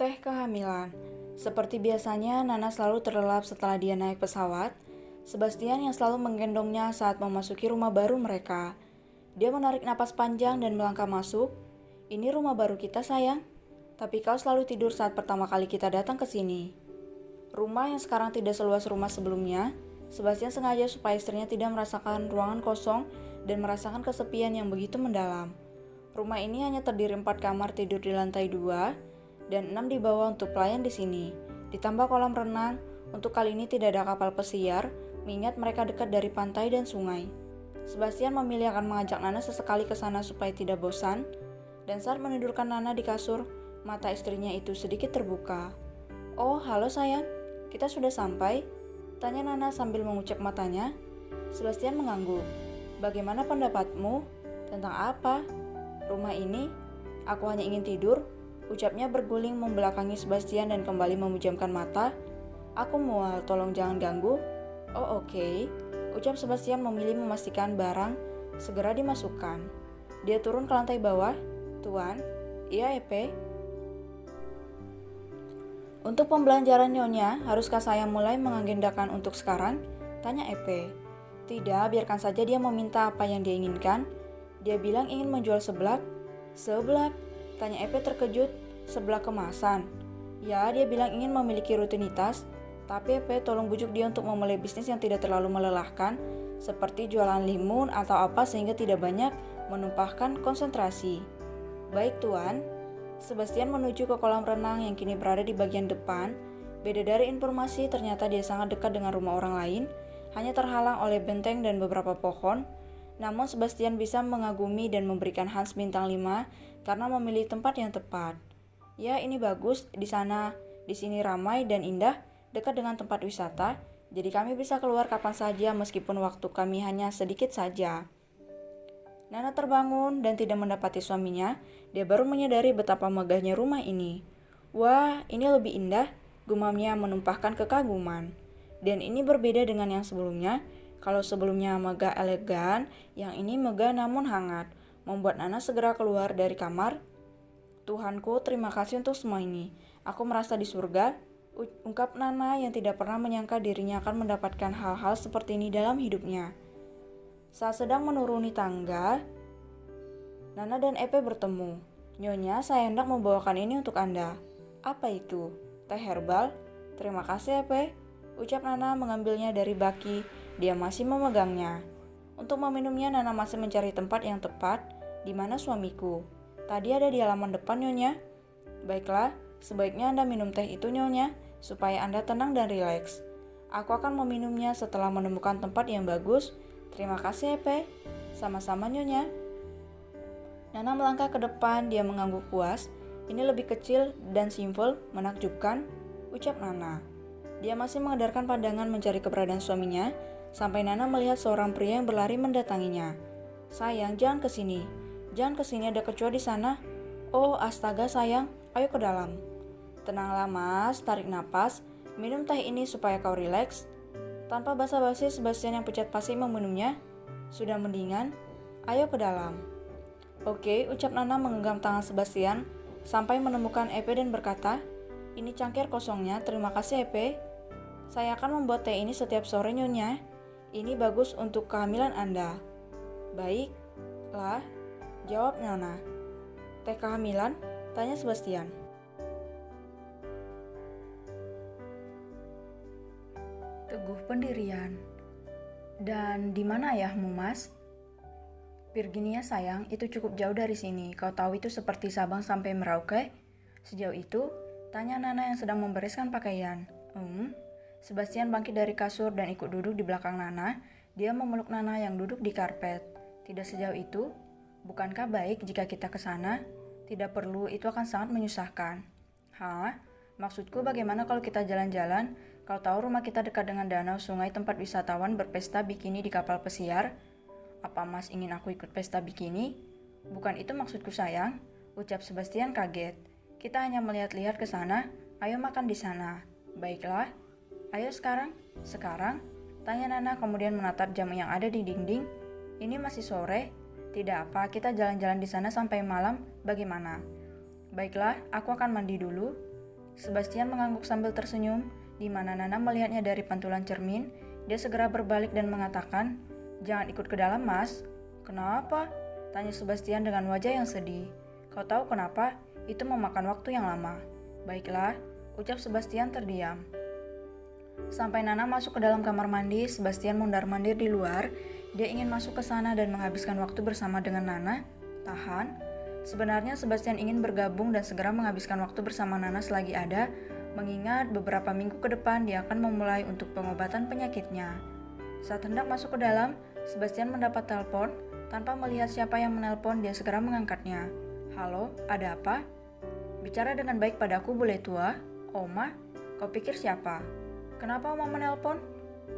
Teh kehamilan. Seperti biasanya, Nana selalu terlelap setelah dia naik pesawat. Sebastian yang selalu menggendongnya saat memasuki rumah baru mereka. Dia menarik napas panjang dan melangkah masuk. Ini rumah baru kita, sayang. Tapi kau selalu tidur saat pertama kali kita datang ke sini. Rumah yang sekarang tidak seluas rumah sebelumnya. Sebastian sengaja supaya istrinya tidak merasakan ruangan kosong dan merasakan kesepian yang begitu mendalam. Rumah ini hanya terdiri 4 kamar tidur di lantai 2 dan 6 di bawah untuk pelayan di sini. Ditambah kolam renang, untuk kali ini tidak ada kapal pesiar, mengingat mereka dekat dari pantai dan sungai. Sebastian memilih akan mengajak Nana sesekali ke sana supaya tidak bosan, dan saat menidurkan Nana di kasur, mata istrinya itu sedikit terbuka. "Oh, halo sayang, kita sudah sampai?" tanya Nana sambil mengucap matanya. Sebastian mengangguk. "Bagaimana pendapatmu? Tentang apa? Rumah ini? Aku hanya ingin tidur," ucapnya berguling membelakangi Sebastian dan kembali memejamkan mata. "Aku mual, tolong jangan ganggu." "Oh oke," ucap Sebastian memilih memastikan barang segera dimasukkan. Dia turun ke lantai bawah. "Tuan." "Iya, Epe." "Untuk pembelajaran Nyonya, haruskah saya mulai mengagendakan untuk sekarang?" tanya Epe. "Tidak, biarkan saja dia meminta apa yang dia inginkan. Dia bilang ingin menjual seblak." "Seblak?" tanya Epe terkejut. "Seblak kemasan?" "Ya, dia bilang ingin memiliki rutinitas. Tapi Epe, tolong bujuk dia untuk memulai bisnis yang tidak terlalu melelahkan, seperti jualan limun atau apa sehingga tidak banyak menumpahkan konsentrasi." "Baik, Tuan." Sebastian menuju ke kolam renang yang kini berada di bagian depan. Beda dari informasi, ternyata dia sangat dekat dengan rumah orang lain, hanya terhalang oleh benteng dan beberapa pohon. Namun Sebastian bisa mengagumi dan memberikan Hans bintang 5 karena memilih tempat yang tepat. "Ya, ini bagus. Di sini ramai dan indah, dekat dengan tempat wisata. Jadi kami bisa keluar kapan saja meskipun waktu kami hanya sedikit saja." Nana terbangun dan tidak mendapati suaminya. Dia baru menyadari betapa megahnya rumah ini. "Wah, ini lebih indah," gumamnya menumpahkan kekaguman. "Dan ini berbeda dengan yang sebelumnya. Kalau sebelumnya megah elegan, yang ini megah namun hangat," membuat Nana segera keluar dari kamar. "Tuhanku, terima kasih untuk semua ini. Aku merasa di surga," ungkap Nana yang tidak pernah menyangka dirinya akan mendapatkan hal-hal seperti ini dalam hidupnya. Saat sedang menuruni tangga, Nana dan Epe bertemu. "Nyonya, saya hendak membawakan ini untuk Anda." "Apa itu?" "Teh herbal." "Terima kasih, Epe," ucap Nana mengambilnya dari baki. Dia masih memegangnya. Untuk meminumnya, Nana masih mencari tempat yang tepat. "Di mana suamiku?" "Tadi ada di halaman depan, Nyonya." "Baiklah, sebaiknya Anda minum teh itu, Nyonya, supaya Anda tenang dan rileks. Aku akan meminumnya setelah menemukan tempat yang bagus." "Terima kasih, Epe." "Sama-sama, Nyonya." Nana melangkah ke depan, dia mengangguk puas. "Ini lebih kecil dan simpel, menakjubkan," ucap Nana. Dia masih mengedarkan pandangan mencari keberadaan suaminya, sampai Nana melihat seorang pria yang berlari mendatanginya. "Sayang, jangan ke sini. Jangan ke sini, ada kecoa di sana." "Oh, astaga sayang, ayo ke dalam." "Tenanglah mas, tarik napas. Minum teh ini supaya kau rileks." Tanpa basa-basi, Sebastian yang pucat pasi meminumnya. "Sudah mendingan? Ayo ke dalam." "Oke," ucap Nana menggenggam tangan Sebastian sampai menemukan Epe dan berkata, "Ini cangkir kosongnya, terima kasih Epe. Saya akan membuat teh ini setiap sore, Nyonya. Ini bagus untuk kehamilan Anda." "Baiklah," jawab Nana. "Teh kehamilan?" tanya Sebastian. Teguh pendirian. "Dan di mana ayahmu, Mas?" "Virginia sayang, itu cukup jauh dari sini. Kau tahu itu seperti Sabang sampai Merauke." "Sejauh itu?" tanya Nana yang sedang membereskan pakaian. Sebastian bangkit dari kasur dan ikut duduk di belakang Nana. Dia memeluk Nana yang duduk di karpet. "Tidak sejauh itu? Bukankah baik jika kita ke sana?" "Tidak perlu, itu akan sangat menyusahkan." "Hah? Maksudku bagaimana kalau kita jalan-jalan? Kau tahu rumah kita dekat dengan danau sungai tempat wisatawan berpesta bikini di kapal pesiar." "Apa Mas ingin aku ikut pesta bikini?" "Bukan itu maksudku sayang," ucap Sebastian kaget. "Kita hanya melihat-lihat ke sana. Ayo makan di sana." "Baiklah." "Ayo sekarang?" "Sekarang?" tanya Nana kemudian menatap jam yang ada di dinding. "Ini masih sore." "Tidak apa, kita jalan-jalan di sana sampai malam. Bagaimana?" "Baiklah, aku akan mandi dulu." Sebastian mengangguk sambil tersenyum, di mana Nana melihatnya dari pantulan cermin. Dia segera berbalik dan mengatakan, "Jangan ikut ke dalam, Mas." "Kenapa?" tanya Sebastian dengan wajah yang sedih. "Kau tahu kenapa? Itu memakan waktu yang lama." "Baiklah," ucap Sebastian terdiam. Sampai Nana masuk ke dalam kamar mandi, Sebastian mondar-mandir di luar. Dia ingin masuk ke sana dan menghabiskan waktu bersama dengan Nana. Tahan. Sebenarnya Sebastian ingin bergabung dan segera menghabiskan waktu bersama Nana selagi ada, mengingat beberapa minggu ke depan dia akan memulai untuk pengobatan penyakitnya. Saat hendak masuk ke dalam, Sebastian mendapat telepon. Tanpa melihat siapa yang menelpon, dia segera mengangkatnya. "Halo, ada apa?" "Bicara dengan baik padaku, bule tua." "Oma, kau pikir siapa?" "Kenapa Oma menelpon?"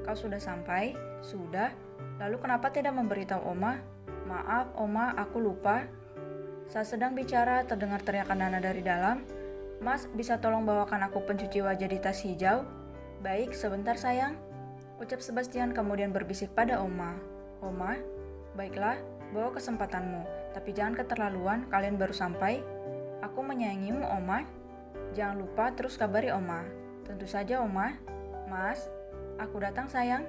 "Kau sudah sampai?" "Sudah." "Lalu kenapa tidak memberitahu Oma?" "Maaf, Oma, aku lupa." Saat sedang bicara, terdengar teriakan Nana dari dalam. "Mas, bisa tolong bawakan aku pencuci wajah di tas hijau?" "Baik, sebentar sayang," ucap Sebastian kemudian berbisik pada Oma. "Oma, baiklah, bawa kesempatanmu, tapi jangan keterlaluan, kalian baru sampai." "Aku menyayangimu, Oma." "Jangan lupa terus kabari Oma." "Tentu saja, Oma." "Mas, aku datang sayang."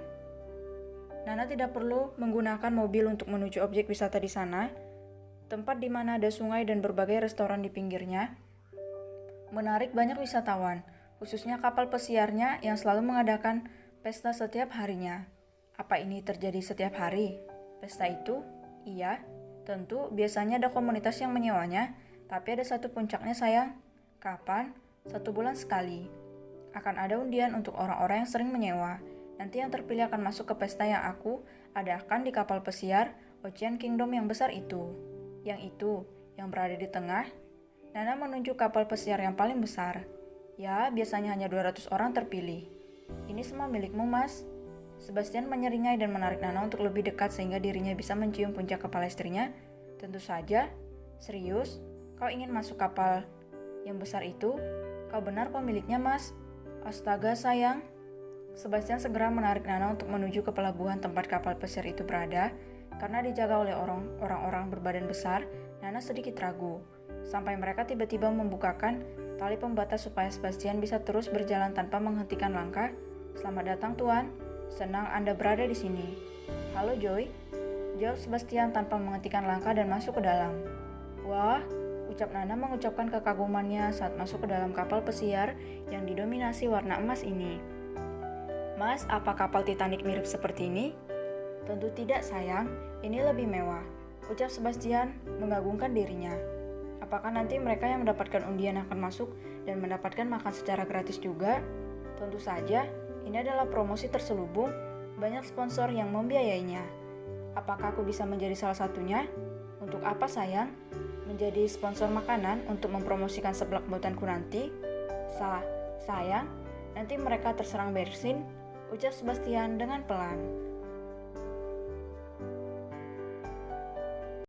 Nana tidak perlu menggunakan mobil untuk menuju objek wisata di sana, tempat di mana ada sungai dan berbagai restoran di pinggirnya. Menarik banyak wisatawan, khususnya kapal pesiarnya yang selalu mengadakan pesta setiap harinya. Apa ini terjadi setiap hari? Pesta itu? Iya, tentu biasanya ada komunitas yang menyewanya, tapi ada satu puncaknya sayang. Kapan? 1 bulan sekali. Akan ada undian untuk orang-orang yang sering menyewa. Nanti yang terpilih akan masuk ke pesta yang aku adakan di kapal pesiar Ocean Kingdom yang besar itu. Yang itu, yang berada di tengah. Nana menunjuk kapal pesiar yang paling besar. Ya, biasanya hanya 200 orang terpilih. "Ini semua milikmu, Mas." Sebastian menyeringai dan menarik Nana untuk lebih dekat sehingga dirinya bisa mencium puncak kepala istrinya. "Tentu saja." "Serius? Kau ingin masuk kapal yang besar itu?" "Kau benar pemiliknya, Mas." "Astaga, sayang." Sebastian segera menarik Nana untuk menuju ke pelabuhan tempat kapal pesiar itu berada. Karena dijaga oleh orang-orang berbadan besar, Nana sedikit ragu. Sampai mereka tiba-tiba membukakan tali pembatas supaya Sebastian bisa terus berjalan tanpa menghentikan langkah. "Selamat datang, Tuan. Senang Anda berada di sini." "Halo, Joy," jawab Sebastian tanpa menghentikan langkah dan masuk ke dalam. "Wah," ucap Nana mengucapkan kekagumannya saat masuk ke dalam kapal pesiar yang didominasi warna emas ini. "Mas, apa kapal Titanic mirip seperti ini?" "Tentu tidak, sayang. Ini lebih mewah," ucap Sebastian mengagungkan dirinya. "Apakah nanti mereka yang mendapatkan undian akan masuk dan mendapatkan makan secara gratis juga?" "Tentu saja. Ini adalah promosi terselubung. Banyak sponsor yang membiayainya." "Apakah aku bisa menjadi salah satunya?" "Untuk apa, sayang?" "Menjadi sponsor makanan untuk mempromosikan seblak buatanku nanti." Sayang, nanti mereka terserang bersin," ucap Sebastian dengan pelan.